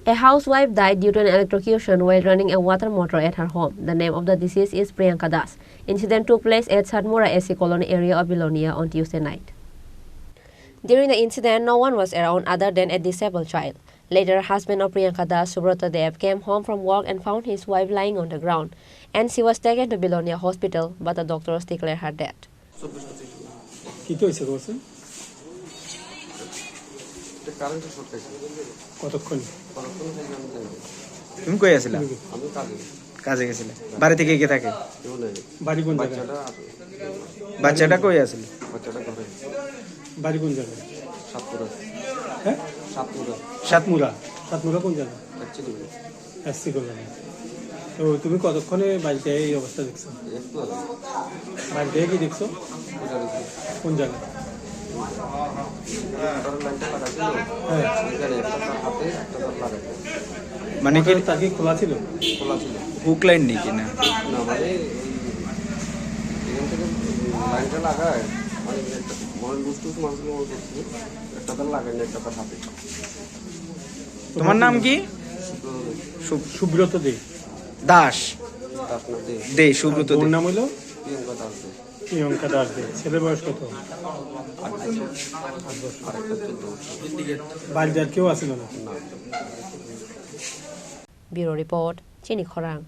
A housewife died due to an electrocution while running a water motor at her home. The name of the deceased is Priyanka Das. Incident took place at Satmura SC colony area of Bilonia on Tuesday night. During the incident, no one was around other than a disabled child. Later, husband of Priyanka Das, Subrata Dev, came home from work and found his wife lying on the ground, and she was taken to Bilonia Hospital, but the doctors declared her dead. তুমি কই আছিলা? কাজে গেছিলে। বাড়ি থেকে কে থাকে? বাড়ি কোন জায়গায়? বাচ্চাটা কই আছিল? বাড়ি কোন জায়গায়? সাতপুরা। হ্যাঁ? সাতমুরা। সাতমুরা কোন জায়গা? SC colony. তো তুমি কতক্ষণে বাড়িতে এই অবস্থা দেখছো? বাড়িতে কি দেখছো? কোন জায়গা? মানে কি তাকে খোলা ছিল? হুক লাইন নাকি না? না মানে এখান থেকে লাইনটা লাগায় মানে মনে লুস্টুস মাছগুলো মনে করছি একটা তার লাগায় না একটা তার হাতে। তোমার নাম কি? সুব্রত দে দাস। দে সুব্রত দে। ওর নাম হলো প্রিয়ঙ্কা দাস দে। প্রিয়ঙ্কা দাস দে। ছেলের বয়স কত? 8 বছর। আরেকটা 14 বছর। বাড়িতে আর কেউ আসিল না? না। Bureau Report, Chini Khorang.